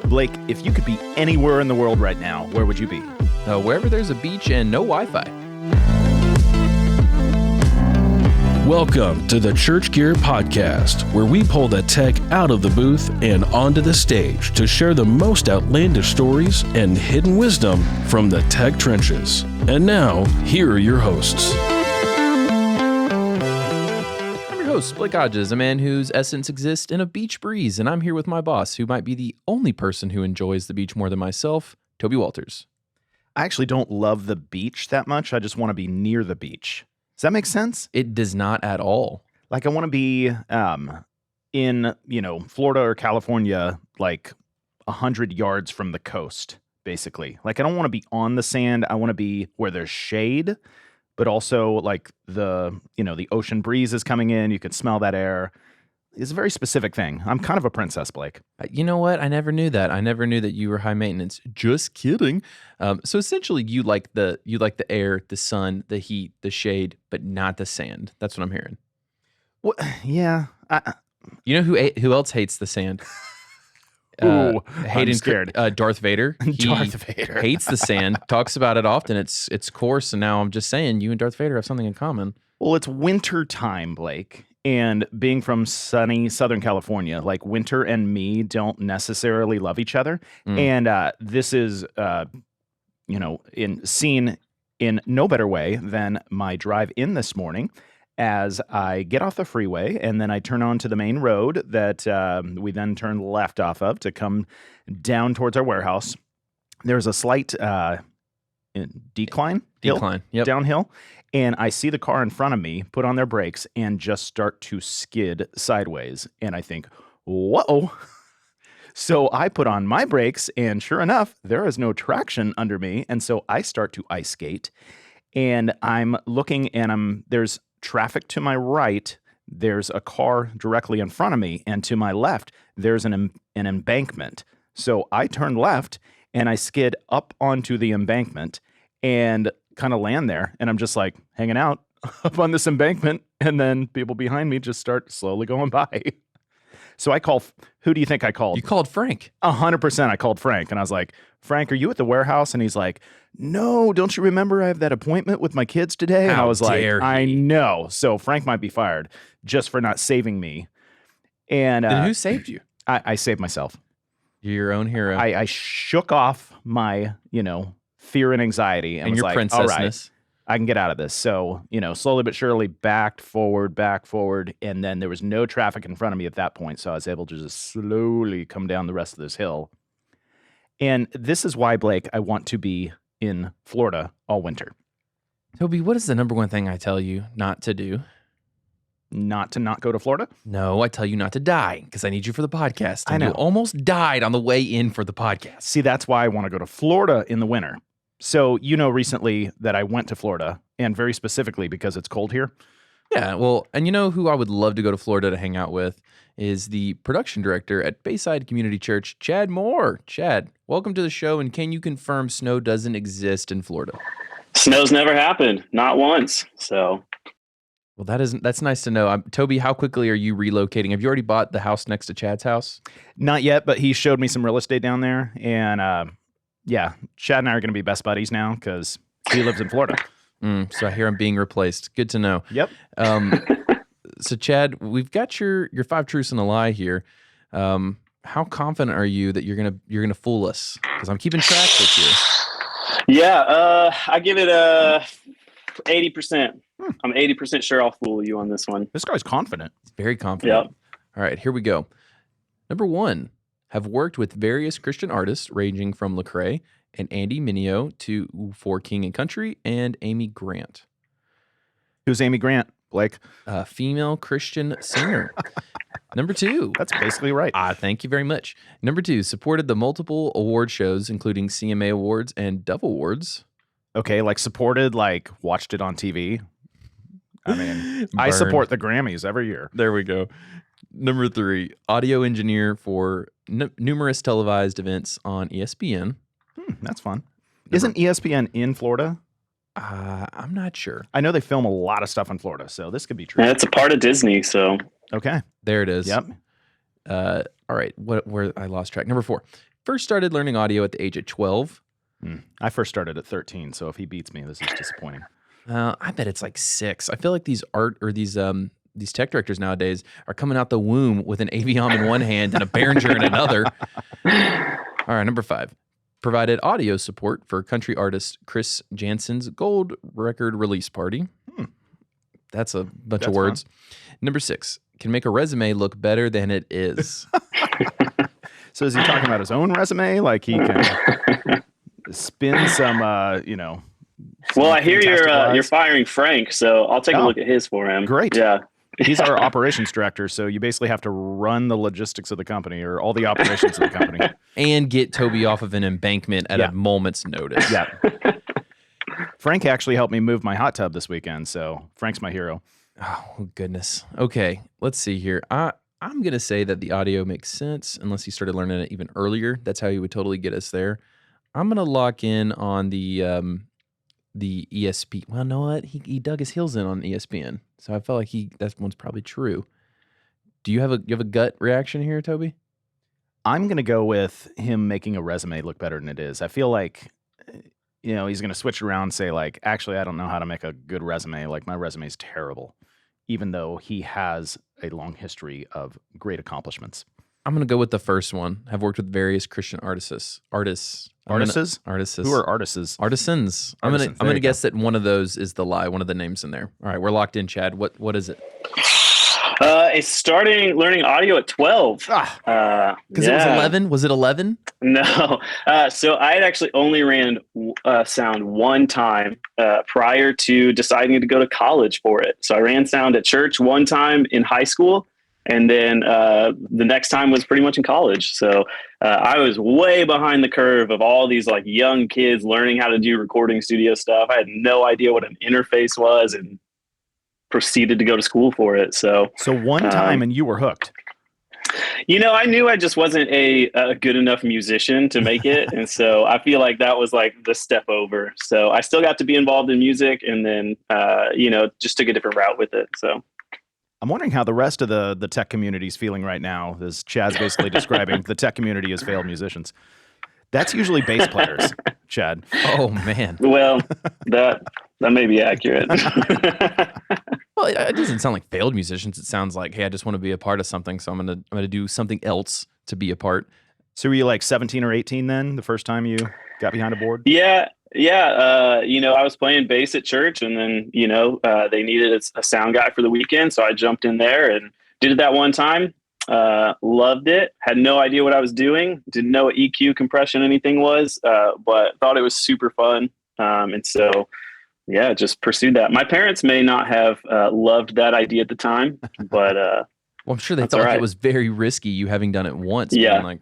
Blake, if you could be anywhere in the world right now, where would you be? Wherever there's a beach and no Wi-Fi. Welcome to the Church Gear Podcast, where we pull the tech out of the booth and onto the stage to share the most outlandish stories and hidden wisdom from the tech trenches. And now, here are your hosts. I'm your host, Blake Hodges, a man whose essence exists in a beach breeze, and I'm here with my boss, who might be the only person who enjoys the beach more than myself, Toby Walters. I actually don't love the beach that much. I just want to be near the beach. Does that make sense? It does not at all. Like I want to be in, Florida or California, like 100 yards from the coast, basically. Like I don't want to be on the sand. I want to be where there's shade, but also like the ocean breeze is coming in. You can smell that air. It's a very specific thing. I'm kind of a princess, Blake. You know what? I never knew that. I never knew that you were high maintenance. Just kidding. So essentially, you like the air, the sun, the heat, the shade, but not the sand. That's what I'm hearing. Well, yeah. You know who else hates the sand? I'm scared. Darth Vader. Darth Vader hates the sand. Talks about it often. It's coarse. And now I'm just saying, you and Darth Vader have something in common. Well, it's winter time, Blake. And being from sunny Southern California, like winter and me don't necessarily love each other. And this is, seen in no better way than my drive in this morning as I get off the freeway and then I turn onto the main road that we then turn left off of to come down towards our warehouse. There's a slight decline, yep. Downhill. And I see the car in front of me put on their brakes and just start to skid sideways. And I think, whoa. So I put on my brakes and sure enough, there is no traction under me. And so I start to ice skate and I'm looking and there's traffic to my right. There's a car directly in front of me. And to my left, there's an embankment. So I turn left and I skid up onto the embankment and kind of land there. And I'm just like hanging out up on this embankment. And then people behind me just start slowly going by. So I call, who do you think I called? You called Frank. 100% I called Frank. And I was like, Frank, are you at the warehouse? And he's like, no, don't you remember I have that appointment with my kids today? And I was like, I know. So Frank might be fired just for not saving me. And then who saved you? I saved myself. You're your own hero. I shook off my, fear and anxiety and was your like, princessness. All right, I can get out of this. So, slowly but surely back forward. And then there was no traffic in front of me at that point. So I was able to just slowly come down the rest of this hill. And this is why, Blake, I want to be in Florida all winter. Toby, what is the number one thing I tell you not to do? Not to not go to Florida? No, I tell you not to die because I need you for the podcast. I know. You almost died on the way in for the podcast. See, that's why I want to go to Florida in the winter. So, recently that I went to Florida, and very specifically because it's cold here. Yeah, well, and you know who I would love to go to Florida to hang out with is the production director at Bayside Community Church, Chad Moore. Chad, welcome to the show, and can you confirm snow doesn't exist in Florida? Snow's never happened, not once, so... Well, that's nice to know. Toby, how quickly are you relocating? Have you already bought the house next to Chad's house? Not yet, but he showed me some real estate down there, and Chad and I are going to be best buddies now because he lives in Florida. So I hear I'm being replaced. Good to know. Yep. So Chad, we've got your 5 truths and a lie here. How confident are you that you're gonna fool us? Because I'm keeping track with you. Yeah, I give it 80%. I'm 80% sure I'll fool you on this one. This guy's confident. He's very confident. Yep. All right, here we go. Number 1, have worked with various Christian artists ranging from Lecrae and Andy Mineo to For King and Country and Amy Grant. Who's Amy Grant, Blake? Female Christian singer. Number 2. That's basically right. Thank you very much. Number 2, supported the multiple award shows, including CMA Awards and Dove Awards. Okay, like supported, like watched it on TV. I mean, I support the Grammys every year. There we go. Number 3, audio engineer for numerous televised events on ESPN. That's fun. Isn't ESPN in Florida? I'm not sure. I know they film a lot of stuff in Florida, so this could be true. Yeah, it's a part of Disney, so. Okay. There it is. Yep. All right. Where I lost track. Number 4, first started learning audio at the age of 12. I first started at 13, so if he beats me, this is disappointing. I bet it's like 6. I feel like these tech directors nowadays are coming out the womb with an Aviom in one hand and a Behringer in another. All right, number 5. Provided audio support for country artist Chris Jansen's gold record release party. That's a bunch of words. Fun. Number 6. Can make a resume look better than it is. So is he talking about his own resume? Like he can spin some, Well, I hear you're firing Frank, so I'll take a look at his for him. Great. Yeah. He's our operations director, so you basically have to run the logistics of the company or all the operations of the company. And get Toby off of an embankment at a moment's notice. Yeah. Frank actually helped me move my hot tub this weekend, so Frank's my hero. Oh, goodness. Okay, let's see here. I'm going to say that the audio makes sense unless he started learning it even earlier. That's how he would totally get us there. I'm going to lock in on the ESP. Well, you know what? He dug his heels in on ESPN. So I felt like that one's probably true. Do you have a gut reaction here, Toby? I'm going to go with him making a resume look better than it is. I feel like, he's going to switch around and say like, actually, I don't know how to make a good resume. Like my resume is terrible, even though he has a long history of great accomplishments. I'm going to go with the first one. I've worked with various Christian artists. Artists? Who are artists? Artisans. I'm gonna guess that one of those is the lie. One of the names in there. All right, we're locked in. Chad, what is it? It's starting learning audio at 12. Because it was 11. Was it 11? No. So I had actually only ran sound one time prior to deciding to go to college for it. So I ran sound at church one time in high school. And then the next time was pretty much in college. So I was way behind the curve of all these like young kids learning how to do recording studio stuff. I had no idea what an interface was and proceeded to go to school for it. So one time and you were hooked. I knew I just wasn't a good enough musician to make it. And so I feel like that was like the step over. So I still got to be involved in music and then, just took a different route with it. So. I'm wondering how the rest of the tech community is feeling right now, as Chad's basically describing the tech community as failed musicians. That's usually bass players, Chad. Oh, man. Well, that may be accurate. Well, it doesn't sound like failed musicians. It sounds like, hey, I just want to be a part of something, so I'm gonna do something else to be a part. So were you like 17 or 18 then, the first time you got behind a board? Yeah. I was playing bass at church and then, they needed a sound guy for the weekend. So I jumped in there and did it that one time. Loved it. Had no idea what I was doing. Didn't know what EQ, compression, anything was, but thought it was super fun. And so, just pursued that. My parents may not have loved that idea at the time, but well, I'm sure they thought it was very risky, you having done it once. Yeah.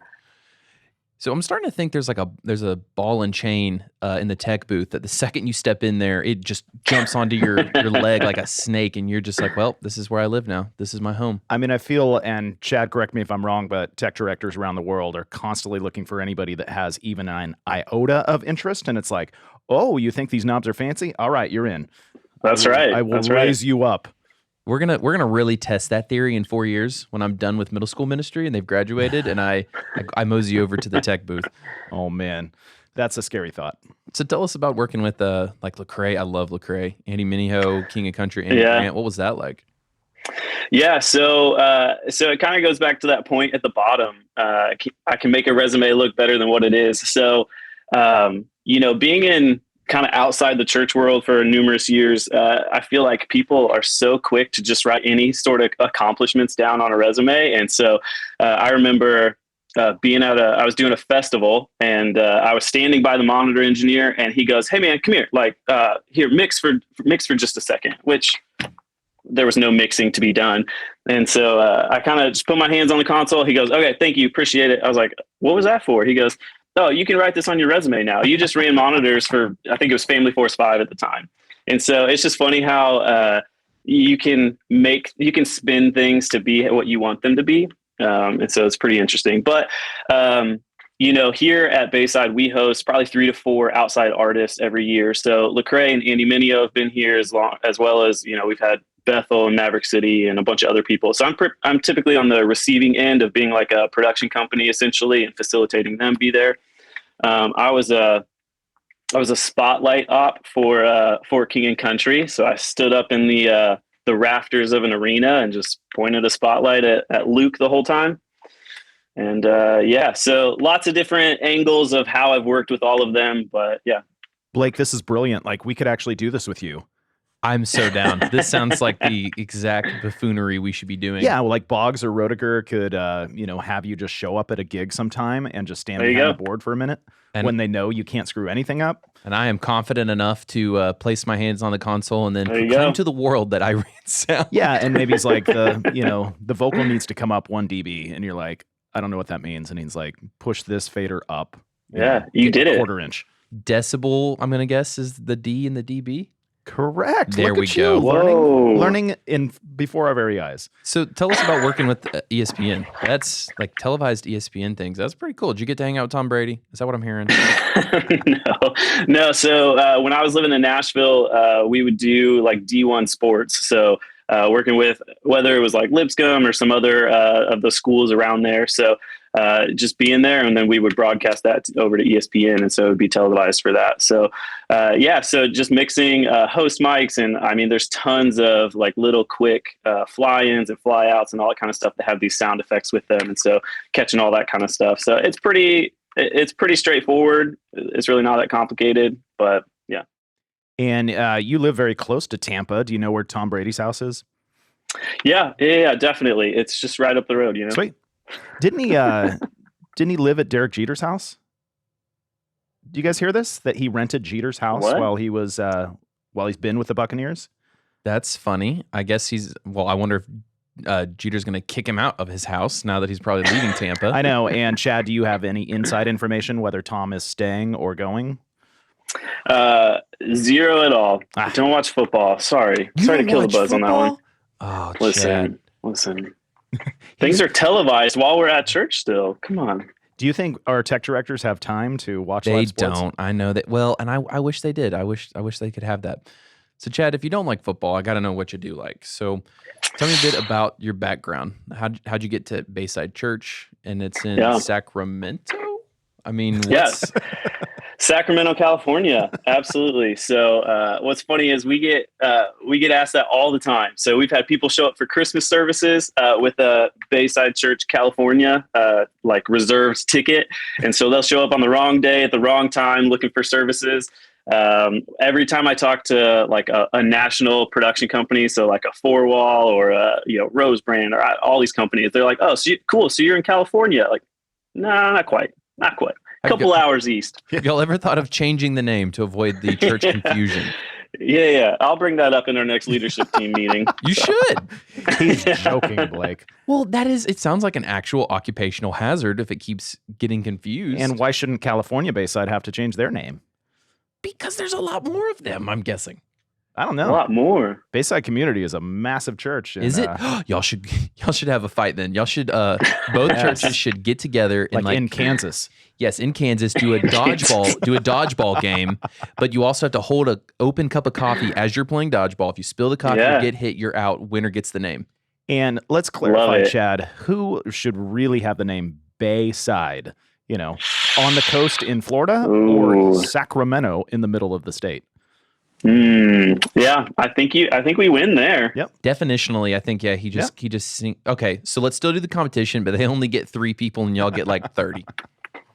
So I'm starting to think there's a ball and chain in the tech booth that the second you step in there, it just jumps onto your leg like a snake, and you're just like, well, this is where I live now. This is my home. I mean, I feel, and Chad, correct me if I'm wrong, but tech directors around the world are constantly looking for anybody that has even an iota of interest, and it's like, oh, you think these knobs are fancy? All right, you're in. That's right. I will raise you up. We're gonna really test that theory in 4 years when I'm done with middle school ministry and they've graduated, and I mosey over to the tech booth. Oh man, that's a scary thought. So tell us about working with like Lecrae. I love Lecrae. Andy Miniho, King of Country, Andy Grant. What was that like? Yeah, so it kind of goes back to that point at the bottom. I can make a resume look better than what it is. So being in kind of outside the church world for numerous years, I feel like people are so quick to just write any sort of accomplishments down on a resume. And so I remember I was doing a festival and I was standing by the monitor engineer and he goes, "Hey man, come here, here, mix for just a second," which there was no mixing to be done. And so I kind of just put my hands on the console. He goes, "Okay, thank you. Appreciate it." I was like, "What was that for?" He goes, "Oh, you can write this on your resume now. You just ran monitors for," I think it was Family Force 5 at the time. And so it's just funny how you can spin things to be what you want them to be. And so it's pretty interesting. But, here at Bayside, we host probably 3 to 4 outside artists every year. So Lecrae and Andy Mineo have been here as well as, we've had Bethel and Maverick City and a bunch of other people. So I'm typically on the receiving end of being like a production company essentially and facilitating them be there. I was a spotlight op for King and Country. So I stood up in the rafters of an arena and just pointed a spotlight at Luke the whole time. And so lots of different angles of how I've worked with all of them. But yeah. Blake, this is brilliant. Like, we could actually do this with you. I'm so down. This sounds like the exact buffoonery we should be doing. Yeah, well, like Boggs or Roediger could, have you just show up at a gig sometime and just stand There you behind go. the board for a minute And- when they know you can't screw anything up. And I am confident enough to place my hands on the console and then There you proclaim go. to the world that I ran sound. Yeah, and maybe he's like, the vocal needs to come up 1 dB, and you're like, I don't know what that means. And he's like, push this fader up. Yeah, you did it. 1/4 inch. Decibel, I'm going to guess, is the D in the dB. Correct. There Look we at go. you, Whoa. learning before our very eyes. So tell us about working with ESPN. That's like televised ESPN things. That's pretty cool. Did you get to hang out with Tom Brady? Is that what I'm hearing? No. So when I was living in Nashville, we would do like D1 sports. So working with whether it was like Lipscomb or some other of the schools around there. So just being there, and then we would broadcast that over to ESPN, and so it would be televised for that. So so just mixing host mics, and I mean, there's tons of like little quick fly-ins and fly-outs and all that kind of stuff that have these sound effects with them, and so catching all that kind of stuff. So it's pretty straightforward. It's really not that complicated, but yeah. And you live very close to Tampa. Do you know where Tom Brady's house is? Yeah, definitely. It's just right up the road, you know. Sweet. Didn't he live at Derek Jeter's house? Do you guys hear this? That he rented Jeter's house What? while he's been with the Buccaneers? That's funny. I guess I wonder if Jeter's going to kick him out of his house now that he's probably leaving Tampa. I know. And Chad, do you have any inside information whether Tom is staying or going? Zero at all. Ah. Don't watch football. Sorry to kill the buzz on that one. Oh, Chad. Listen. Things are televised while we're at church still. Come on. Do you think our tech directors have time to watch They live sports? don't. I know that. Well, and I wish they did. I wish they could have that. So, Chad, if you don't like football, I got to know what you do like. So, tell me a bit about your background. How'd you get to Bayside Church? And it's in Sacramento? I mean, Yes. Sacramento, California. Absolutely. So what's funny is we get asked that all the time. So we've had people show up for Christmas services with a Bayside Church, California, like reserved ticket. And so they'll show up on the wrong day at the wrong time looking for services. Every time I talk to like a national production company, so like a Four Wall or Rose Brand or all these companies, they're like, "Oh, cool. So you're in California?" Like, no, not quite. A couple hours east. Y'all ever thought of changing the name to avoid the church confusion? Yeah. I'll bring that up in our next leadership team meeting. You should. He's joking, Blake. Well, it sounds like an actual occupational hazard if it keeps getting confused. And why shouldn't California Bayside have to change their name? because there's a lot more of them, I'm guessing. I don't A know. lot more. Bayside Community is a massive church. Is it? Y'all should have a fight then. Y'all should both churches should get together and like in Kansas? Yes, in Kansas, do a dodgeball game, but you also have to hold an open cup of coffee as you're playing dodgeball. If you spill the coffee or get hit, you're out. Winner gets the name. And let's clarify, Chad, who should really have the name Bayside? You know, on the coast in Florida or Sacramento in the middle of the state? Yeah, I think we win there. Yep. Definitionally, I think he just okay, so let's still do the competition, but they only get 3 people and y'all get like 30.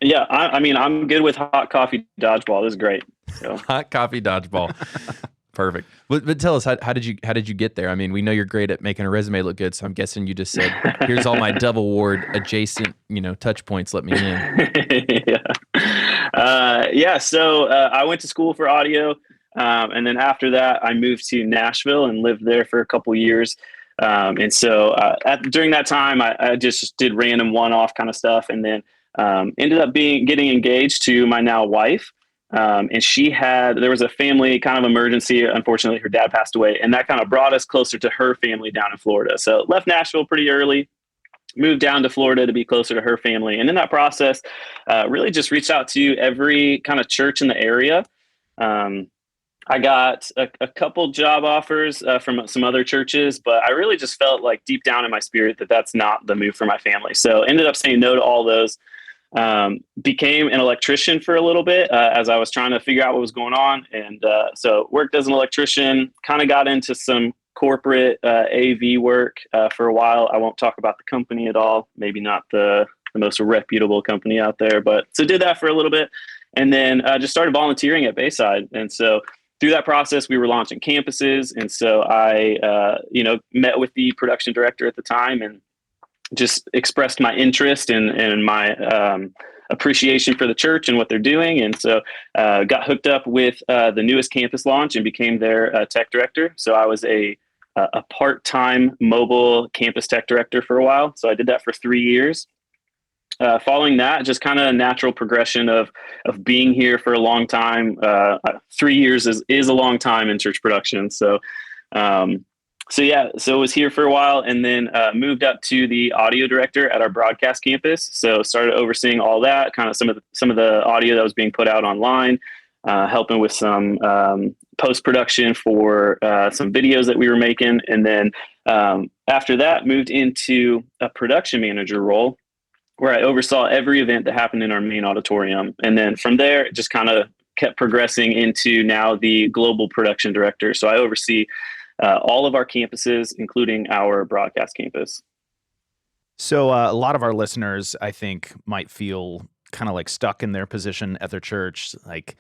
Yeah, I mean, I'm good with hot coffee dodgeball. This is great. So. Hot coffee dodgeball. Perfect. But tell us, how did you get there? I mean, we know you're great at making a resume look good, so I'm guessing you just said, "Here's all my double ward adjacent, touch points. Let me in." So I went to school for audio, and then after that, I moved to Nashville and lived there for a couple years. And so during that time, I just did random one-off kind of stuff, and then ended up getting engaged to my now wife. And there was a family kind of emergency. Unfortunately, her dad passed away, and that kind of brought us closer to her family down in Florida. So left Nashville pretty early, moved down to Florida to be closer to her family. And in that process, really just reached out to every kind of church in the area. I got a couple job offers from some other churches, but I really just felt like deep down in my spirit that that's not the move for my family. So ended up saying no to all those. Became an electrician for a little bit as I was trying to figure out what was going on. And so worked as an electrician, kind of got into some corporate AV work for a while. I won't talk about the company at all, maybe not the most reputable company out there, but so did that for a little bit. And then just started volunteering at Bayside. And so through that process, we were launching campuses. And so I, met with the production director at the time and just expressed my interest and my appreciation for the church and what they're doing. And so got hooked up with the newest campus launch and became their tech director. So I was a part-time mobile campus tech director for a while. So I did that for 3 years. Following that, just kind of a natural progression of being here for a long time. 3 years is a long time in church production. So was here for a while and then moved up to the audio director at our broadcast campus. So started overseeing all that, kind of some of the audio that was being put out online, helping with some post-production for some videos that we were making. And then after that, moved into a production manager role where I oversaw every event that happened in our main auditorium. And then from there, it just kind of kept progressing into now the global production director. So I oversee all of our campuses, including our broadcast campus. So a lot of our listeners, I think, might feel kind of like stuck in their position at their church. Like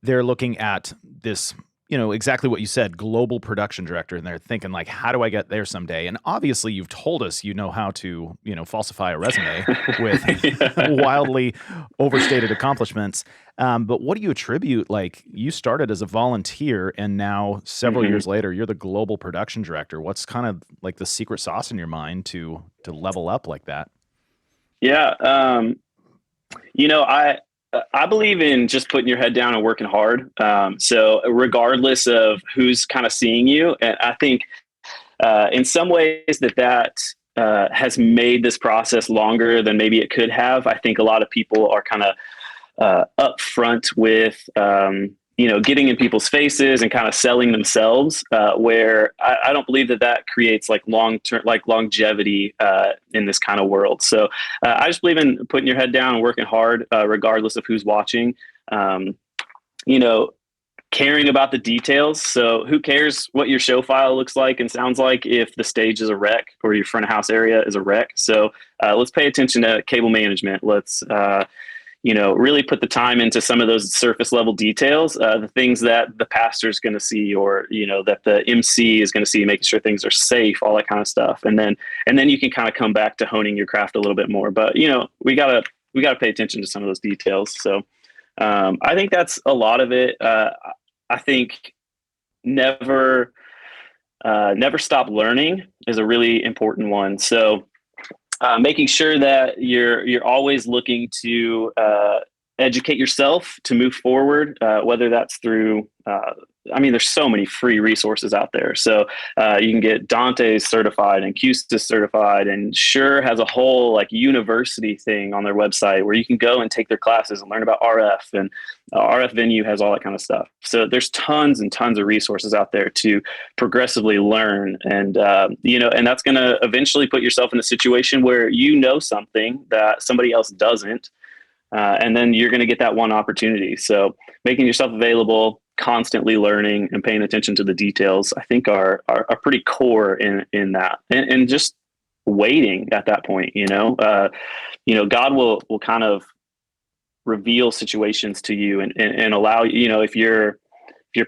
they're looking at this, exactly what you said, global production director, and they're thinking like, how do I get there someday? And obviously you've told us, how to, falsify a resume with wildly overstated accomplishments. But what do you attribute? Like you started as a volunteer and now several years later, you're the global production director. What's kind of like the secret sauce in your mind to level up like that? Yeah. I believe in just putting your head down and working hard. So regardless of who's kind of seeing you, and I think in some ways that has made this process longer than maybe it could have. I think a lot of people are kind of upfront with, getting in people's faces and kind of selling themselves, where I don't believe that creates like long-term, like longevity in this kind of world. So I just believe in putting your head down and working hard, regardless of who's watching, caring about the details. So who cares what your show file looks like and sounds like if the stage is a wreck or your front of house area is a wreck. So let's pay attention to cable management. Let's, really put the time into some of those surface level details, the things that the pastor is going to see, or, that the MC is going to see, making sure things are safe, all that kind of stuff. And then you can kind of come back to honing your craft a little bit more. But, we gotta pay attention to some of those details. So I think that's a lot of it. I think never stop learning is a really important one. So making sure that you're always looking to educate yourself to move forward, whether that's through, there's so many free resources out there. So you can get Dante's certified and Custis certified, and Shure has a whole like university thing on their website where you can go and take their classes and learn about RF, and RF Venue has all that kind of stuff. So there's tons and tons of resources out there to progressively learn. And, and that's going to eventually put yourself in a situation where something that somebody else doesn't. And then you're going to get that one opportunity. So making yourself available, constantly learning and paying attention to the details, I think are pretty core in that, and just waiting at that point, God will kind of reveal situations to you and allow, if you're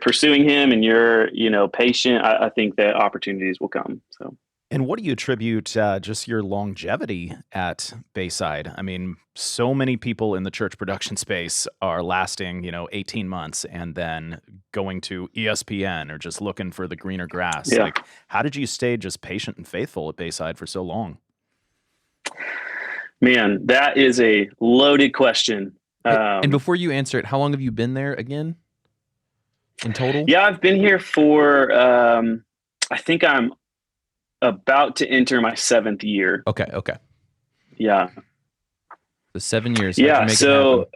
pursuing him and you're, patient, I think that opportunities will come. So. And what do you attribute just your longevity at Bayside? I mean, so many people in the church production space are lasting, 18 months and then going to ESPN or just looking for the greener grass. Yeah. Like, how did you stay just patient and faithful at Bayside for so long? Man, that is a loaded question. And before you answer it, how long have you been there again in total? Yeah, I've been here for, I think I'm about to enter my 7th year. Okay. Yeah. The 7 years. Yeah. So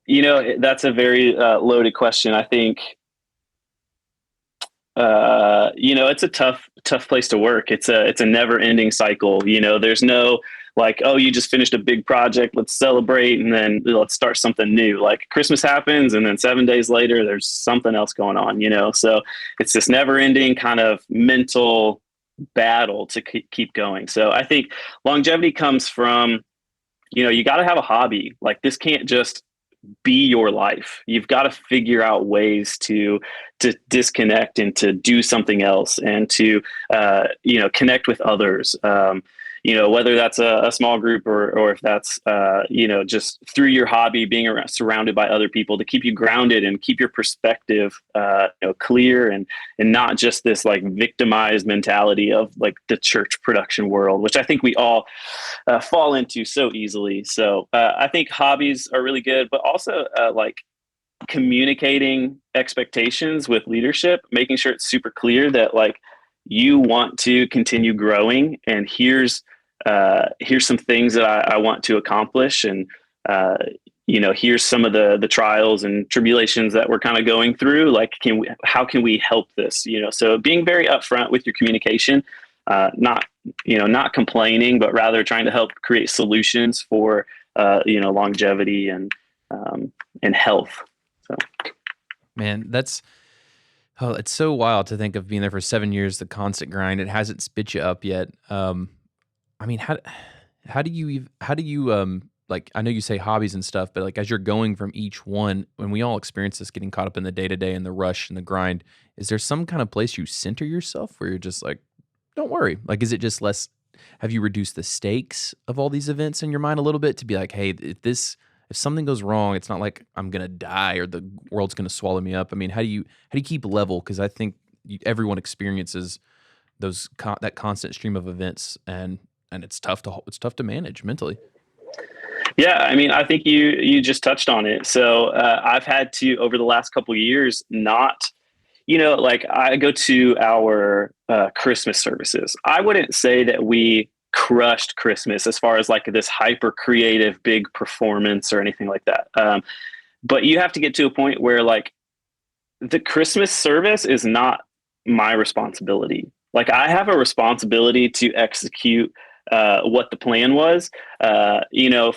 That's a very loaded question. I think, it's a tough place to work. It's a never ending cycle. There's no like, oh, you just finished a big project, let's celebrate, and then let's start something new. Like Christmas happens, and then 7 days later, there's something else going on. So it's this never ending kind of mental battle to keep going. So I think longevity comes from, you got to have a hobby. Like this can't just be your life. You've got to figure out ways to disconnect and to do something else, and to connect with others. Whether that's a small group or if that's just through your hobby, being surrounded by other people to keep you grounded and keep your perspective clear, and not just this like victimized mentality of like the church production world, which I think we all fall into so easily. So I think hobbies are really good, but also like communicating expectations with leadership, making sure it's super clear that like you want to continue growing, and here's some things that I want to accomplish, and here's some of the trials and tribulations that we're kind of going through. Like, how can we help this? So being very upfront with your communication, not complaining, but rather trying to help create solutions for longevity and health. So, man, it's so wild to think of being there for 7 years, the constant grind. It hasn't spit you up yet. I mean, how do you like, I know you say hobbies and stuff, but like as you're going from each one, when we all experience this, getting caught up in the day-to-day and the rush and the grind, is there some kind of place you center yourself where you're just like, don't worry? Like, is it just less, have you reduced the stakes of all these events in your mind a little bit to be like, hey, if something goes wrong, it's not like I'm going to die or the world's going to swallow me up. I mean, how do you keep level? Cause I think everyone experiences that constant stream of events, and it's tough to manage mentally. Yeah, I mean, I think you just touched on it. So I've had to, over the last couple of years, not, like I go to our Christmas services. I wouldn't say that we crushed Christmas as far as like this hyper creative big performance or anything like that. But you have to get to a point where like the Christmas service is not my responsibility. Like I have a responsibility to execute what the plan was.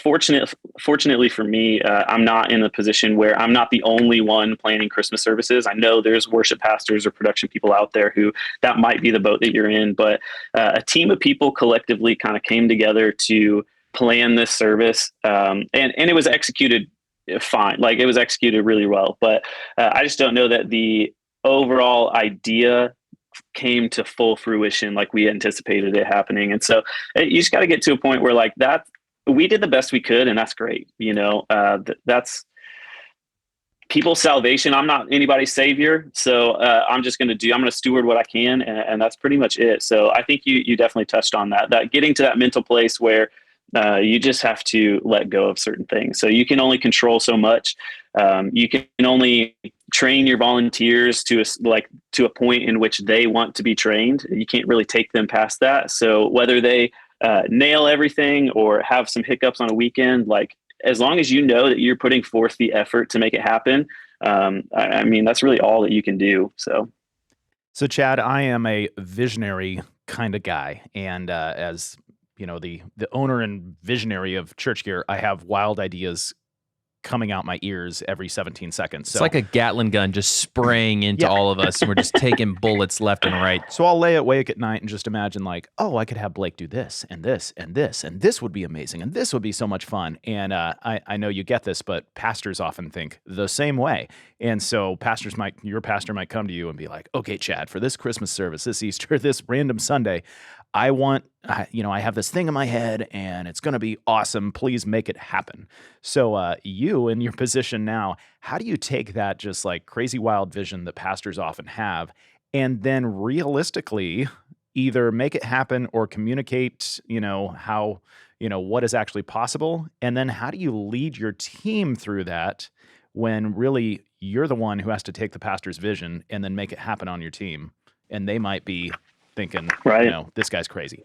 Fortunately for me, I'm not in a position where I'm not the only one planning Christmas services. I know there's worship pastors or production people out there who that might be the boat that you're in, but a team of people collectively kind of came together to plan this service. And it was executed fine. Like it was executed really well, but I just don't know that the overall idea came to full fruition like we anticipated it happening. And so you just got to get to a point where like that we did the best we could, and that's great. That's people's salvation. I'm not anybody's savior. So I'm going to steward what I can. And that's pretty much it. So I think you definitely touched on that getting to that mental place where you just have to let go of certain things. So you can only control so much. You can only train your volunteers to a point in which they want to be trained. You can't really take them past that. So whether they nail everything or have some hiccups on a weekend, like as long as you know that you're putting forth the effort to make it happen, I mean, that's really all that you can do. So Chad, I am a visionary kind of guy. And as the owner and visionary of Church Gear, I have wild ideas coming out my ears every 17 seconds. It's like a Gatling gun just spraying into all of us, and we're just taking bullets left and right. So I'll lay awake at night and just imagine like, oh, I could have Blake do this and this and this, and this would be amazing, and this would be so much fun. And I know you get this, but pastors often think the same way. And so your pastor might come to you and be like, okay, Chad, for this Christmas service, this Easter, this random Sunday, I have this thing in my head and it's going to be awesome. Please make it happen. So you in your position now, how do you take that just like crazy wild vision that pastors often have and then realistically either make it happen or communicate, how, what is actually possible? And then how do you lead your team through that when really you're the one who has to take the pastor's vision and then make it happen on your team? And they might be thinking, this guy's crazy.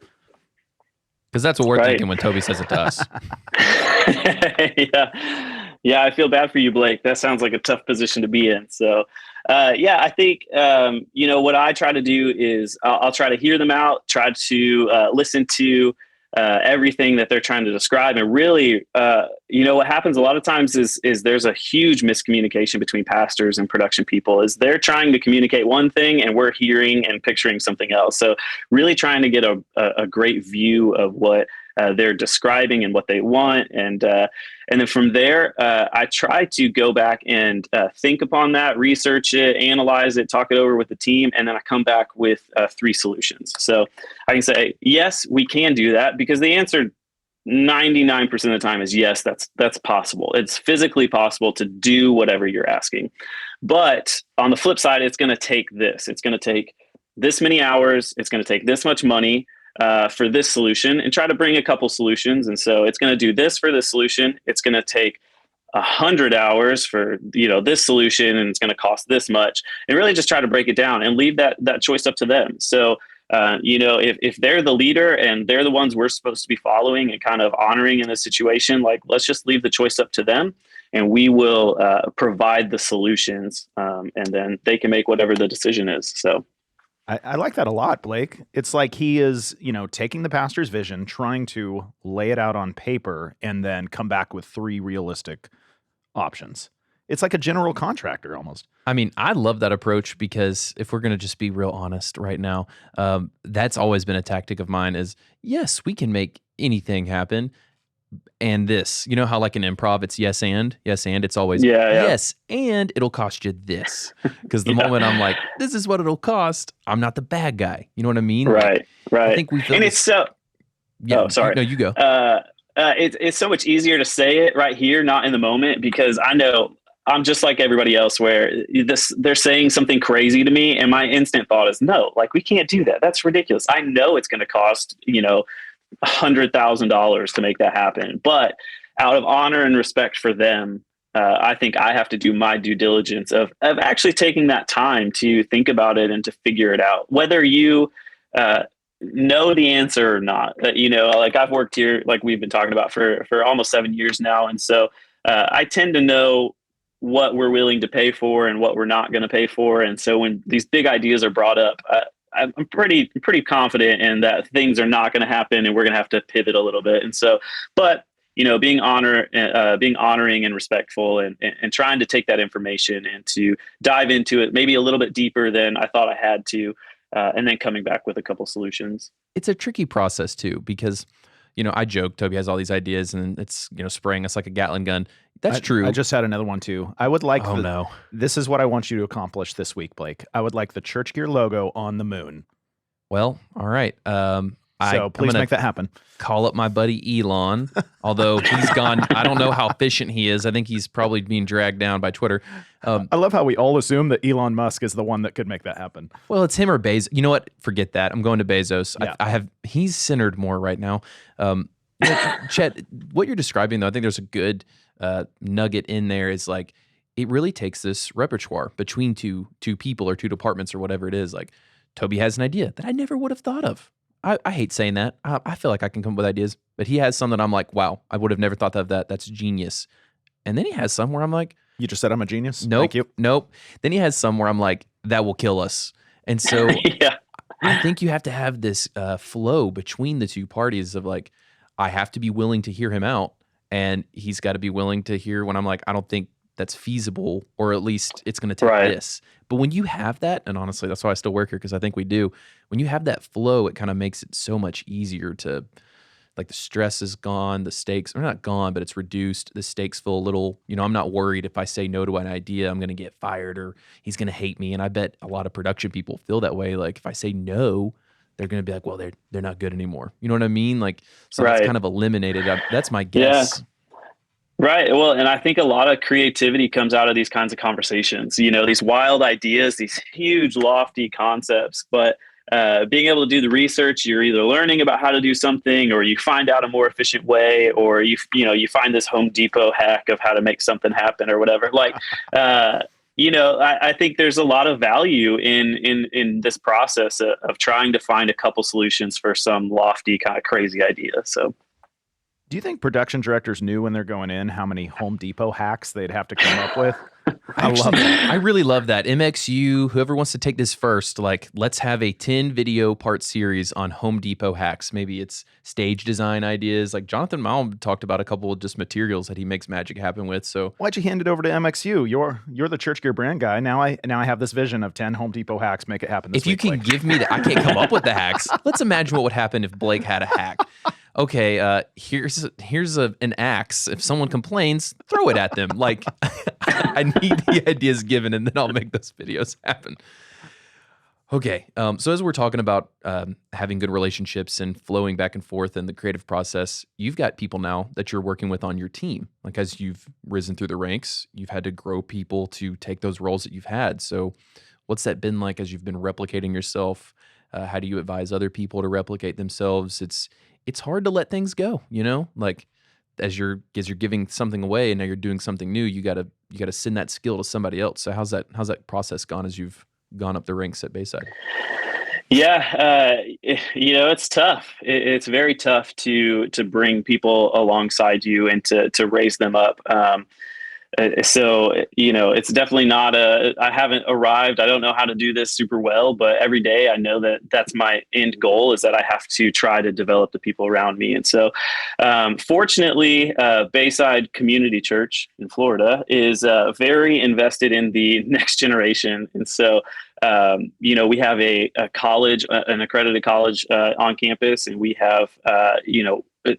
Because that's what we're thinking when Toby says it to us. Yeah, I feel bad for you, Blake. That sounds like a tough position to be in. So, I think, what I try to do is I'll try to hear them out, try to listen to everything that they're trying to describe. And really, what happens a lot of times is there's a huge miscommunication between pastors and production people is they're trying to communicate one thing and we're hearing and picturing something else. So really trying to get a great view of what they're describing and what they want. And then from there, I try to go back and think upon that, research it, analyze it, talk it over with the team. And then I come back with 3 solutions. So I can say, yes, we can do that, because the answer 99% of the time is yes, that's possible. It's physically possible to do whatever you're asking. But on the flip side, it's going to take this. It's going to take this many hours. It's going to take this much money for this solution, and try to bring a couple solutions. And so it's going to do this for this solution. It's going to take 100 hours for, this solution, and it's going to cost this much, and really just try to break it down and leave that choice up to them. So, if they're the leader and they're the ones we're supposed to be following and kind of honoring in this situation, like, let's just leave the choice up to them, and we will provide the solutions, and then they can make whatever the decision is. So I like that a lot, Blake. It's like he is, taking the pastor's vision, trying to lay it out on paper, and then come back with 3 realistic options. It's like a general contractor almost. I mean, I love that approach, because if we're going to just be real honest right now, that's always been a tactic of mine is, yes, we can make anything happen. And this, how like in improv, it's yes, and it's always yes, and it'll cost you this. Because the moment I'm like, this is what it'll cost, I'm not the bad guy. You know what I mean? Right. I think we feel and it's so. Yeah, oh, sorry. No, you go. It's so much easier to say it right here, not in the moment, because I know I'm just like everybody else where they're saying something crazy to me. And my instant thought is, no, like, we can't do that. That's ridiculous. I know it's going to cost, $100,000 to make that happen. But out of honor and respect for them, I think I have to do my due diligence of actually taking that time to think about it and to figure it out, whether you know the answer or not. Like, I've worked here, like we've been talking about, for almost 7 years now. And so I tend to know what we're willing to pay for and what we're not going to pay for. And so when these big ideas are brought up, I'm pretty confident in that things are not going to happen, and we're going to have to pivot a little bit. And so, but being honoring and respectful, and trying to take that information and to dive into it maybe a little bit deeper than I thought I had to, and then coming back with a couple solutions. It's a tricky process too, because I joke, Toby has all these ideas, and it's spraying us like a Gatling gun. That's true. I just had another one too. I would like this is what I want you to accomplish this week, Blake. I would like the Church Gear logo on the moon. Well, all right. So please make that happen. Call up my buddy Elon, although he's gone. I don't know how efficient he is. I think he's probably being dragged down by Twitter. I love how we all assume that Elon Musk is the one that could make that happen. Well, it's him or Bezos. You know what? Forget that. I'm going to Bezos. Yeah. He's centered more right now. Chet, what you're describing, though, I think there's a good nugget in there, is like, it really takes this repertoire between two people or 2 departments or whatever it is. Like, Toby has an idea that I never would have thought of. I hate saying that. I feel like I can come up with ideas, but he has some that I'm like, wow, I would have never thought of that. That's genius. And then he has some where I'm like, you just said I'm a genius? Nope. Thank you. Nope. Then he has some where I'm like, that will kill us. And so I think you have to have this flow between the 2 parties of like, I have to be willing to hear him out, and he's got to be willing to hear when I'm like, I don't think that's feasible, or at least it's going to take this. But when you have that, and honestly, that's why I still work here, because I think we do. When you have that flow, it kind of makes it so much easier to, like, the stress is gone, the stakes are not gone, but it's reduced. The stakes feel a little, I'm not worried if I say no to an idea, I'm going to get fired or he's going to hate me. And I bet a lot of production people feel that way. Like, if I say no, they're going to be like, well, they're not good anymore. You know what I mean? Like, so that's kind of eliminated. That's my guess. Yeah. Right. Well, and I think a lot of creativity comes out of these kinds of conversations, these wild ideas, these huge, lofty concepts, but being able to do the research, you're either learning about how to do something, or you find out a more efficient way, or you find this Home Depot hack of how to make something happen or whatever. Like, I think there's a lot of value in this process of trying to find a couple solutions for some lofty kind of crazy idea. So. Do you think production directors knew when they're going in how many Home Depot hacks they'd have to come up with? I love that. I really love that. MXU, whoever wants to take this first, like, let's have a 10 video part series on Home Depot hacks. Maybe it's stage design ideas. Like Jonathan Malm talked about a couple of just materials that he makes magic happen with. So Why'd you hand it over to MXU? You're the church gear brand guy. Now I have this vision of 10 Home Depot hacks. Make it happen this if you week, can Blake. give me that, I can't come up with the hacks. Let's imagine what would happen if Blake had a hack. Okay, here's an axe. If someone complains, throw it at them. Like, I need the ideas given, and then I'll make those videos happen. Okay, so as we're talking about having good relationships and flowing back and forth in the creative process, you've got people now that you're working with on your team. Like, as you've risen through the ranks, you've had to grow people to take those roles that you've had. So what's that been like as you've been replicating yourself? How do you advise other people to replicate themselves? It's hard to let things go, you know? Like, as you're giving something away and now you're doing something new, you gotta send that skill to somebody else. So how's that process gone as you've gone up the ranks at Bayside? Yeah, it's tough. It's very tough to bring people alongside you and to raise them up. So, it's definitely not I haven't arrived. I don't know how to do this super well, but every day I know that that's my end goal, is that I have to try to develop the people around me. And so, fortunately, Bayside Community Church in Florida is very invested in the next generation. And so, we have a college, an accredited college on campus, and we have,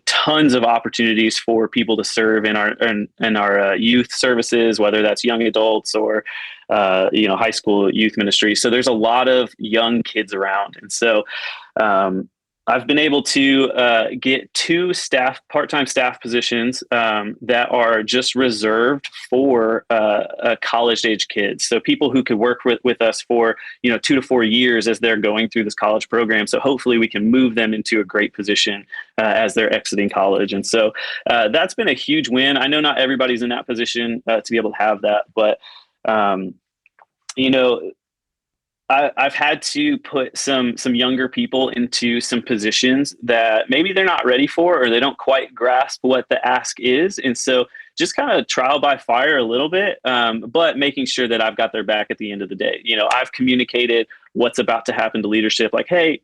tons of opportunities for people to serve in our youth services, whether that's young adults or high school youth ministry. So there's a lot of young kids around, and so I've been able to get 2 part-time staff positions that are just reserved for college-age kids. So people who could work with us for 2 to 4 years as they're going through this college program. So hopefully we can move them into a great position as they're exiting college. And so that's been a huge win. I know not everybody's in that position to be able to have that, but I've had to put some younger people into some positions that maybe they're not ready for, or they don't quite grasp what the ask is. And so just kind of trial by fire a little bit, but making sure that I've got their back at the end of the day. I've communicated what's about to happen to leadership. Like, hey,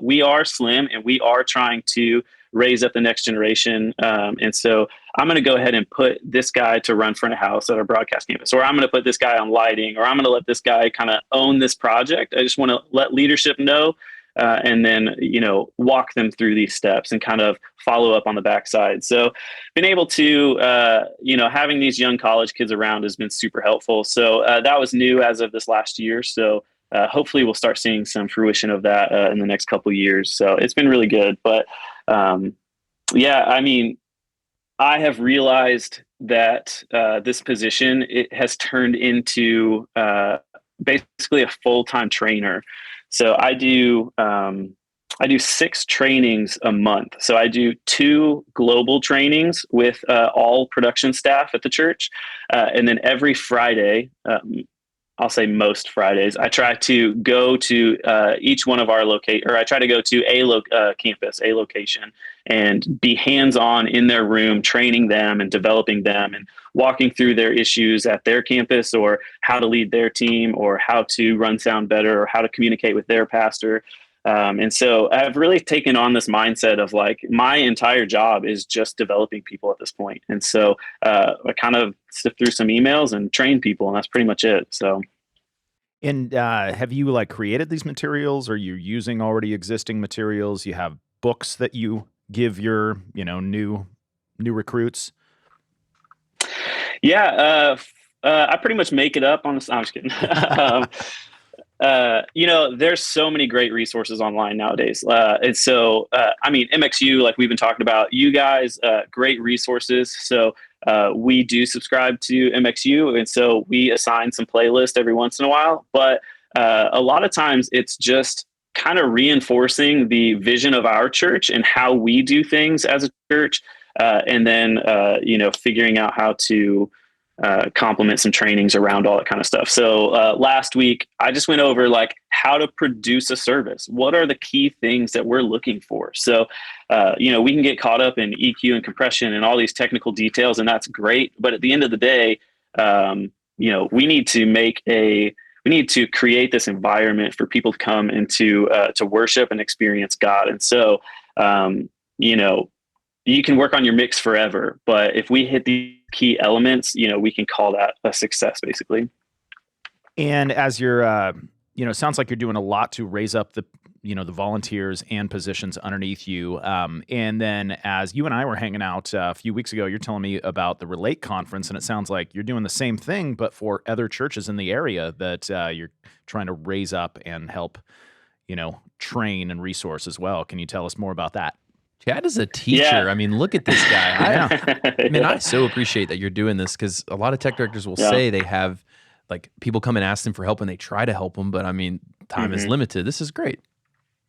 we are slim and we are trying to raise up the next generation. And so I'm going to go ahead and put this guy to run front of house at our broadcast campus, or I'm going to put this guy on lighting, or I'm going to let this guy kind of own this project. I just want to let leadership know, and then, walk them through these steps and kind of follow up on the backside. So been able to, having these young college kids around has been super helpful. So that was new as of this last year. So hopefully we'll start seeing some fruition of that in the next couple of years. So it's been really good. But I have realized that this position, it has turned into basically a full-time trainer. So I do 6 trainings a month. So I do 2 global trainings with all production staff at the church. And then every Friday, I'll say most Fridays, I try to go to each one of our I try to go to a campus, a location, and be hands-on in their room, training them and developing them and walking through their issues at their campus, or how to lead their team, or how to run sound better, or how to communicate with their pastor. And so I've really taken on this mindset of, like, my entire job is just developing people at this point. And so I kind of sift through some emails and train people, and that's pretty much it. So. And have you created these materials, or you're using already existing materials? You have books that you give your, new recruits? Yeah. I pretty much make it up on this. I'm just kidding. There's so many great resources online nowadays. And so, MXU, like we've been talking about, you guys, great resources. So we do subscribe to MXU. And so we assign some playlist every once in a while. But a lot of times it's just kind of reinforcing the vision of our church and how we do things as a church. And then, figuring out how to complement some trainings around all that kind of stuff. So last week, I just went over like how to produce a service. What are the key things that we're looking for? So, we can get caught up in EQ and compression and all these technical details, and that's great. But at the end of the day, we need to create this environment for people to come into to worship and experience God. And so, you can work on your mix forever, but if we hit the key elements, we can call that a success, basically. And as you're, sounds like you're doing a lot to raise up the volunteers and positions underneath you. And then as you and I were hanging out a few weeks ago, you're telling me about the Relate conference, and it sounds like you're doing the same thing, but for other churches in the area that you're trying to raise up and help, train and resource as well. Can you tell us more about that? Chad is a teacher. Yeah. I mean, look at this guy. I so appreciate that you're doing this, because a lot of tech directors will say they have like people come and ask them for help and they try to help them, but I mean, time is limited. This is great.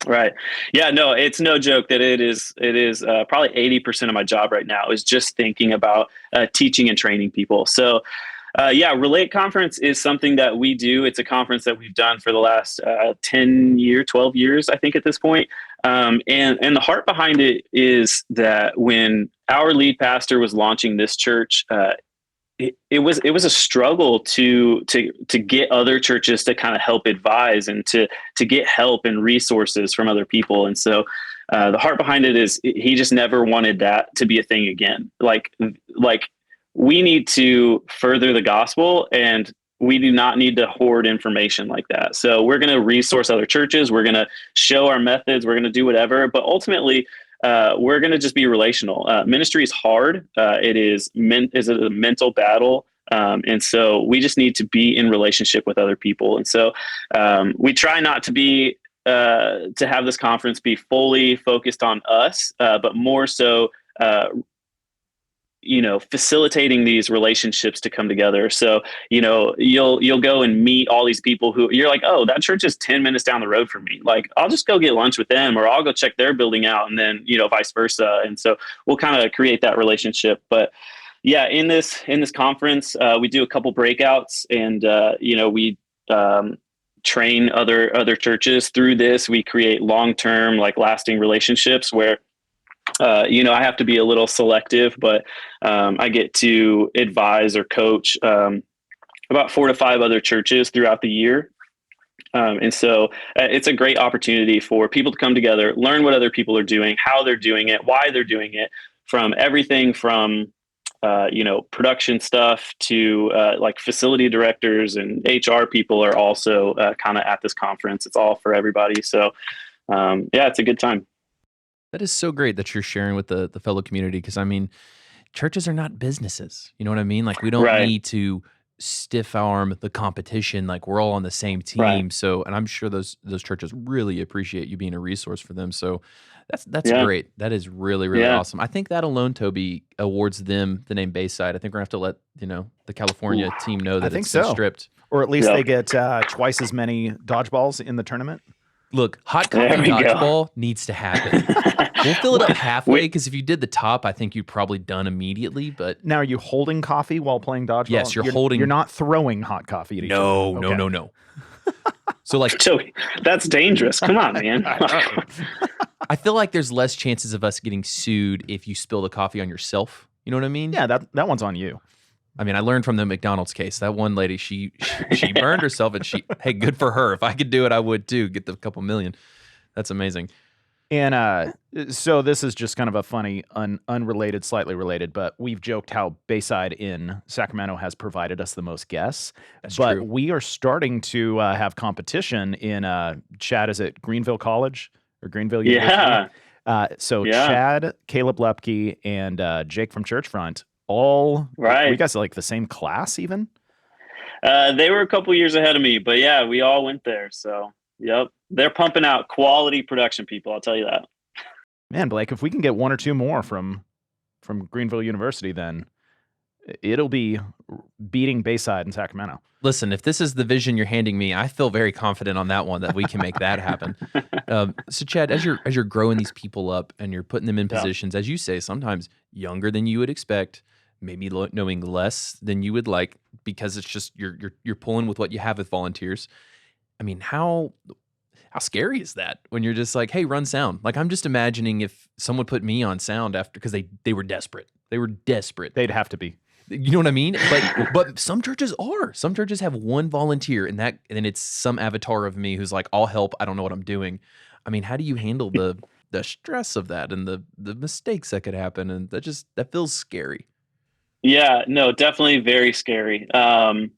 Right. Yeah, no, it's no joke that it is probably 80% of my job right now is just thinking about teaching and training people. So Relate Conference is something that we do. It's a conference that we've done for the last 12 years, I think at this point. And the heart behind it is that when our lead pastor was launching this church, it was a struggle to get other churches to kind of help advise and to get help and resources from other people. And so the heart behind it is he just never wanted that to be a thing again. Like we need to further the gospel, and we do not need to hoard information like that. So we're going to resource other churches. We're going to show our methods. We're going to do whatever. But ultimately, we're going to just be relational. Ministry is hard. It is a mental battle. And so we just need to be in relationship with other people. And so we try not to have this conference be fully focused on us, but more so facilitating these relationships to come together. So, you'll go and meet all these people who you're like, oh, that church is 10 minutes down the road from me. Like, I'll just go get lunch with them, or I'll go check their building out, and then, vice versa. And so we'll kind of create that relationship. But yeah, in this conference, we do a couple breakouts, and, we train other churches through this. We create long-term, lasting relationships where I have to be a little selective, but I get to advise or coach about 4 to 5 other churches throughout the year. And so it's a great opportunity for people to come together, learn what other people are doing, how they're doing it, why they're doing it, from everything from production stuff to facility directors and HR people are also kind of at this conference. It's all for everybody. So it's a good time. That is so great that you're sharing with the fellow community, because I mean, churches are not businesses. You know what I mean? Like, we don't need to stiff arm the competition. Like, we're all on the same team. Right. So, and I'm sure those churches really appreciate you being a resource for them. So that's great. That is really, really awesome. I think that alone, Toby, awards them the name Bayside. I think we're gonna have to let the California team know that it's been stripped. Or at least they get twice as many dodgeballs in the tournament. Look, hot coffee dodgeball needs to happen. We'll fill it up halfway, because if you did the top, I think you'd probably done immediately. But now, are you holding coffee while playing dodgeball? Yes, you're holding. You're not throwing hot coffee at each other. No. So Joey, that's dangerous. Come on, man. I feel like there's less chances of us getting sued if you spill the coffee on yourself. You know what I mean? Yeah, that one's on you. I mean, I learned from the McDonald's case. That one lady, she burned herself, and hey, good for her. If I could do it, I would too. Get the couple million. That's amazing. And so this is just kind of a funny, unrelated, slightly related, but we've joked how Bayside in Sacramento has provided us the most guests. That's but true. We are starting to have competition in Chad. Is it Greenville College or Greenville University? Chad, Caleb Lepke, and Jake from Churchfront. All right. We guys like the same class even? They were a couple years ahead of me, but yeah, we all went there. So, yep. They're pumping out quality production people, I'll tell you that. Man, Blake, if we can get 1 or 2 more from Greenville University, then it'll be beating Bayside in Sacramento. Listen, if this is the vision you're handing me, I feel very confident on that one that we can make that happen. So, Chad, as you're growing these people up and you're putting them in positions, as you say, sometimes younger than you would expect, maybe knowing less than you would like because it's just you're pulling with what you have with volunteers. I mean, how scary is that when you're just like, hey, run sound? Like, I'm just imagining if someone put me on sound after because they were desperate. They were desperate. They'd have to be. You know what I mean? But some churches are. Some churches have one volunteer, and it's some avatar of me who's like, I'll help. I don't know what I'm doing. I mean, how do you handle the stress of that and the mistakes that could happen? And that feels scary. Yeah, no, definitely very scary. Man,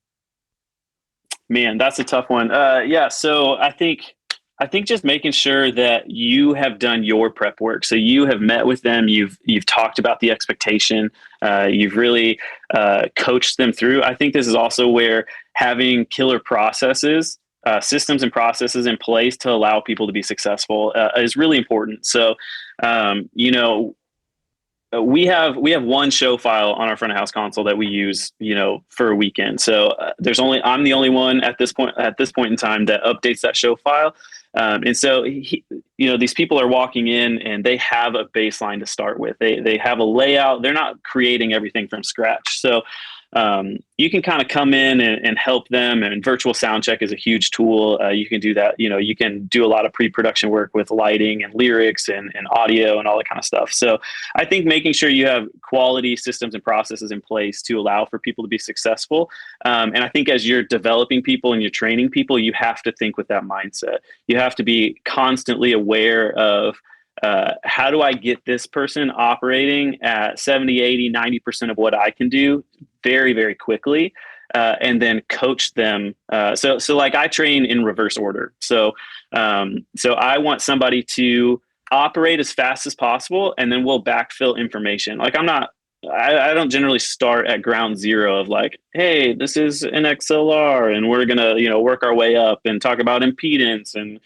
that's a tough one. Yeah, so I think just making sure that you have done your prep work. So you have met with them, you've talked about the expectation, you've really coached them through. I think this is also where having killer processes, systems and processes in place to allow people to be successful is really important. So, we have one show file on our front of house console that we use, for a weekend. So I'm the only one at this point in time that updates that show file. And so these people are walking in and they have a baseline to start with. They have a layout. They're not creating everything from scratch. So you can kind of come in and help them, and virtual sound check is a huge tool. You can do that. You can do a lot of pre-production work with lighting and lyrics and audio and all that kind of stuff. So I think making sure you have quality systems and processes in place to allow for people to be successful. And I think as you're developing people and you're training people, you have to think with that mindset. You have to be constantly aware of how do I get this person operating at 70, 80, 90% of what I can do very, very quickly, and then coach them. So like I train in reverse order. So I want somebody to operate as fast as possible, and then we'll backfill information. Like I don't generally start at ground zero of like, hey, this is an XLR and we're going to, work our way up and talk about impedance and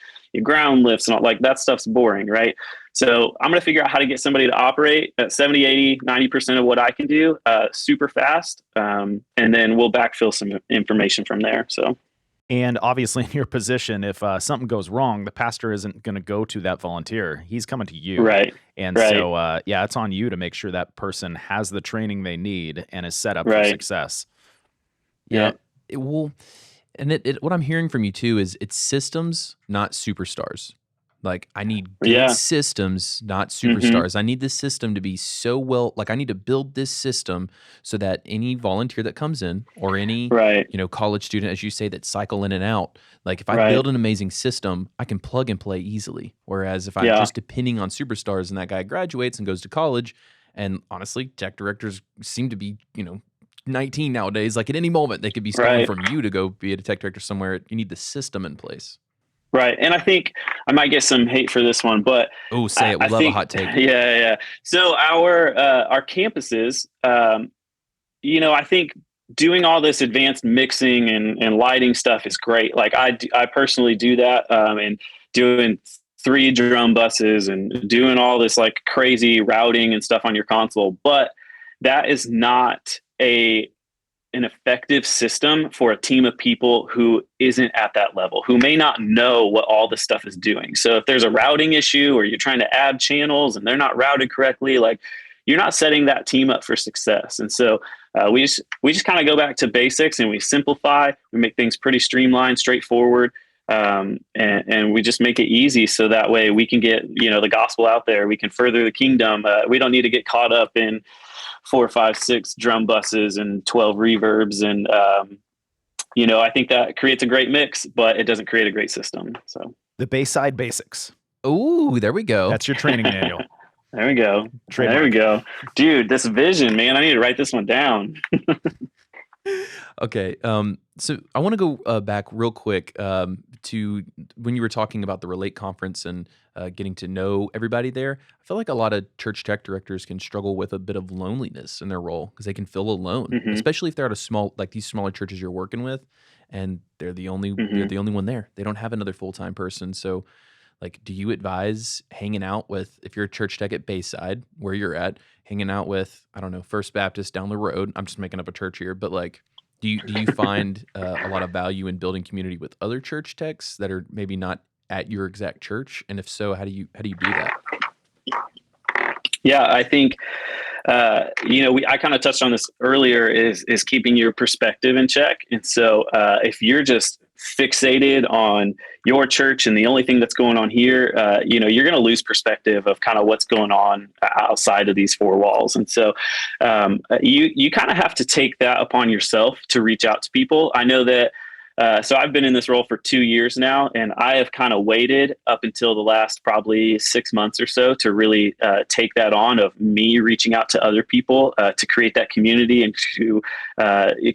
ground lifts and all, like that stuff's boring, right? So I'm going to figure out how to get somebody to operate at 70, 80, 90% of what I can do super fast. And then we'll backfill some information from there. So. And obviously in your position, if something goes wrong, the pastor isn't going to go to that volunteer. He's coming to you. Right. And so, it's on you to make sure that person has the training they need and is set up for success. Yeah. It will. And what I'm hearing from you too is it's systems, not superstars. Like I need good systems, not superstars. Mm-hmm. I need the system to be so well, like I need to build this system so that any volunteer that comes in or any, college student, as you say, that cycle in and out, like if I build an amazing system, I can plug and play easily. Whereas if I'm just depending on superstars and that guy graduates and goes to college, and honestly, tech directors seem to be, 19 nowadays, like at any moment they could be stolen from you to go be a tech director somewhere. You need the system in place. Right. And I think I might get some hate for this one, but say it. We love a hot take. Yeah. So our campuses, I think doing all this advanced mixing and lighting stuff is great. Like I personally do that, and doing 3 drum buses and doing all this like crazy routing and stuff on your console, but that is not an effective system for a team of people who isn't at that level, who may not know what all this stuff is doing. So if there's a routing issue or you're trying to add channels and they're not routed correctly, like you're not setting that team up for success. And so we just kind of go back to basics and we simplify, we make things pretty streamlined, straightforward. And we just make it easy so that way we can get, the gospel out there. We can further the kingdom. We don't need to get caught up in 4, 5, 6 drum buses and 12 reverbs. And, I think that creates a great mix, but it doesn't create a great system. So the Bayside Basics. Ooh, there we go. That's your training manual. There we go. Trademark. There we go. Dude, this vision, man, I need to write this one down. Okay. So I want to go back real quick to when you were talking about the Relate conference and getting to know everybody there. I feel like a lot of church tech directors can struggle with a bit of loneliness in their role because they can feel alone, especially if they're at these smaller churches you're working with, and they're the only one there. They don't have another full-time person. So, like, do you advise hanging out with, if you're a church tech at Bayside, where you're at, hanging out with, I don't know, First Baptist down the road? I'm just making up a church here, but like, do you find a lot of value in building community with other church techs that are maybe not at your exact church? And if so, how do you do that? Yeah, I think I kind of touched on this earlier, is keeping your perspective in check. And so if you're just fixated on your church and the only thing that's going on here, you're going to lose perspective of kind of what's going on outside of these four walls. And so you kind of have to take that upon yourself to reach out to people. I know that. So I've been in this role for 2 years now, and I have kind of waited up until the last probably 6 months or so to really take that on, of me reaching out to other people to create that community and to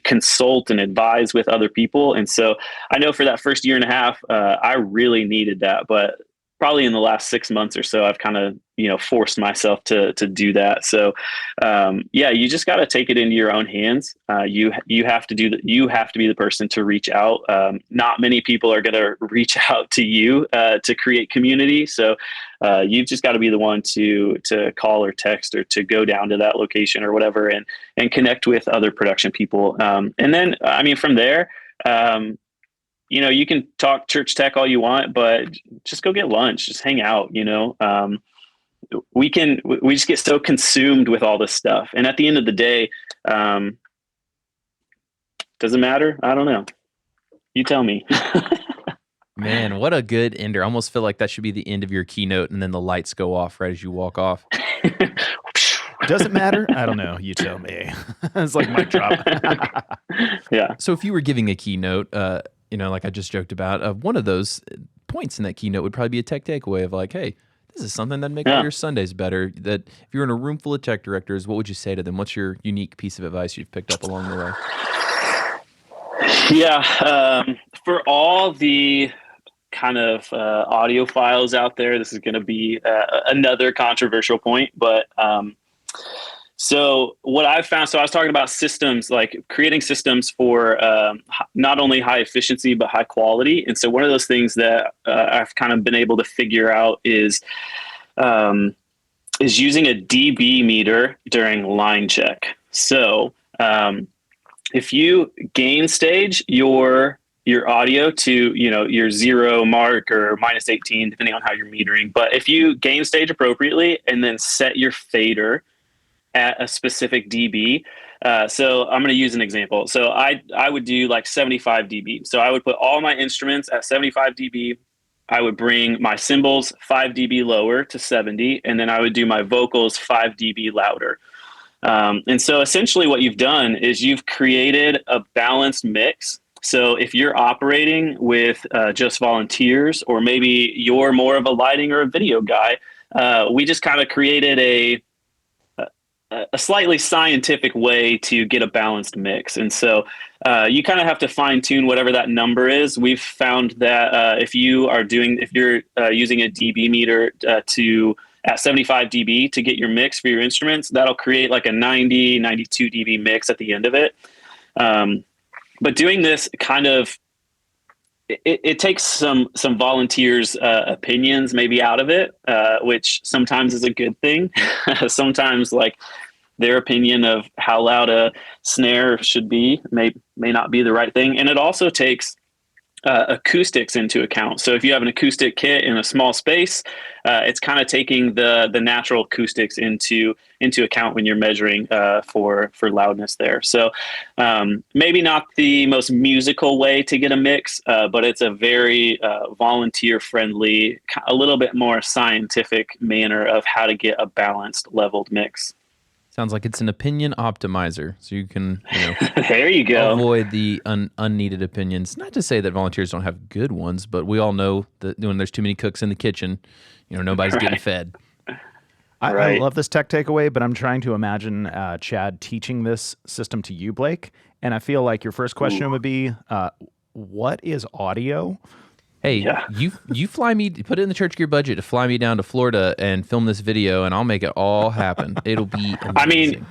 consult and advise with other people. And so I know for that first year and a half, I really needed that, but probably in the last 6 months or so, I've kind of, forced myself to do that. So, you just got to take it into your own hands. You have to you have to be the person to reach out. Not many people are going to reach out to you to create community. So, you've just got to be the one to call or text or to go down to that location or whatever and connect with other production people. And then, from there, you can talk church tech all you want, but just go get lunch, just hang out, we just get so consumed with all this stuff. And at the end of the day, does it matter? I don't know. You tell me. Man, what a good ender. I almost feel like that should be the end of your keynote, and then the lights go off right as you walk off. Does it matter? I don't know. You tell me. It's like mic drop. Yeah. So if you were giving a keynote, like I just joked about, one of those points in that keynote would probably be a tech takeaway of like, hey, this is something that'd make all your Sundays better. That if you're in a room full of tech directors, what would you say to them? What's your unique piece of advice you've picked up along the way? Yeah. For all the kind of audio files out there, this is going to be another controversial point, but so what I've found, so I was talking about systems, like creating systems for not only high efficiency, but high quality. And so one of those things that I've kind of been able to figure out is using a dB meter during line check. So if you gain stage your audio to, your 0 mark or -18, depending on how you're metering. But if you gain stage appropriately and then set your fader at a specific dB. So I'm going to use an example. So I would do like 75 dB. So I would put all my instruments at 75 dB. I would bring my cymbals 5 dB lower to 70, and then I would do my vocals 5 dB louder. And so essentially what you've done is you've created a balanced mix. So if you're operating with just volunteers, or maybe you're more of a lighting or a video guy, we just kind of created a slightly scientific way to get a balanced mix. And so you kind of have to fine tune whatever that number is. We've found that if you're using a dB meter at 75 dB to get your mix for your instruments, that'll create like a 90, 92 dB mix at the end of it. But doing this kind of, it takes some volunteers' opinions maybe out of it, which sometimes is a good thing. Sometimes like their opinion of how loud a snare should be may not be the right thing. And it also takes acoustics into account. So if you have an acoustic kit in a small space, it's kind of taking the natural acoustics into account when you're measuring for loudness there. So maybe not the most musical way to get a mix, but it's a very volunteer friendly, a little bit more scientific manner of how to get a balanced leveled mix. Sounds like it's an opinion optimizer, so you can there you go. Avoid the unneeded opinions. Not to say that volunteers don't have good ones, but we all know that when there's too many cooks in the kitchen, nobody's getting fed. I love this tech takeaway, but I'm trying to imagine Chad teaching this system to you, Blake. And I feel like your first question would be, what is audio? Hey, you fly me, put it in the Church Gear budget to fly me down to Florida and film this video, and I'll make it all happen. It'll be amazing. I mean,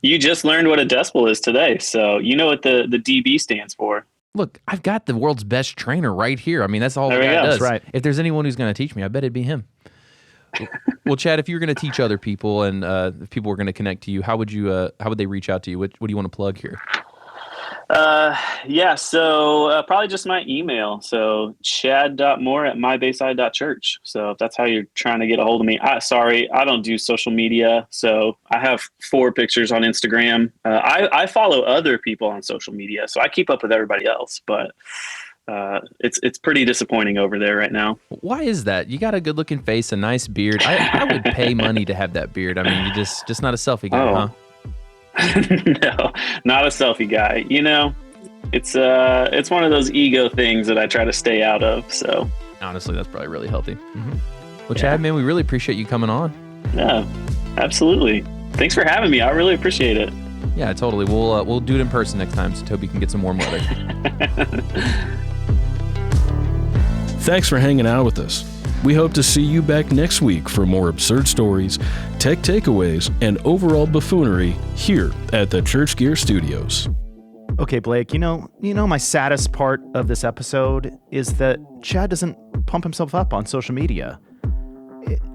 you just learned what a decibel is today, so you know what the dB stands for. Look, I've got the world's best trainer right here. I mean, that's all there the guy does. That's right. If there's anyone who's going to teach me, I bet it'd be him. Well, Chad, if you were going to teach other people and if people were going to connect to you, how would they reach out to you? What do you want to plug here? Yeah, so probably just my email. So chad.moore@mybayside.church. So if that's how you're trying to get a hold of me. Sorry, I don't do social media. So I have 4 pictures on Instagram. I follow other people on social media, so I keep up with everybody else. But it's pretty disappointing over there right now. Why is that? You got a good looking face, a nice beard. I would pay money to have that beard. I mean, you just not a selfie guy, huh? No, not a selfie guy. It's one of those ego things that I try to stay out of. So honestly, that's probably really healthy. Well, Chad, man, we really appreciate you coming on. Yeah, absolutely. Thanks for having me. I really appreciate it. Yeah, totally. We'll do it in person next time so Toby can get some warm weather. Thanks for hanging out with us. We hope to see you back next week for more absurd stories, tech takeaways, and overall buffoonery here at the Church Gear Studios. Okay, Blake, you know my saddest part of this episode is that Chad doesn't pump himself up on social media.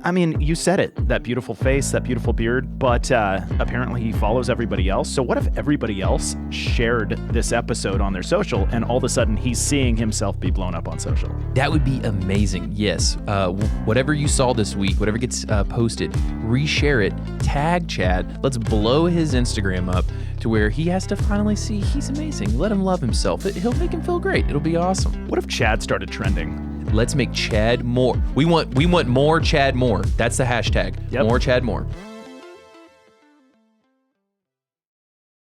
I mean, you said it, that beautiful face, that beautiful beard, but apparently he follows everybody else. So what if everybody else shared this episode on their social and all of a sudden he's seeing himself be blown up on social? That would be amazing. Yes. Whatever you saw this week, whatever gets posted, reshare it, tag Chad. Let's blow his Instagram up to where he has to finally see he's amazing. Let him love himself. He'll make him feel great. It'll be awesome. What if Chad started trending? Let's make Chad Moore. We want more Chad Moore. That's the hashtag. Yep. More Chad Moore.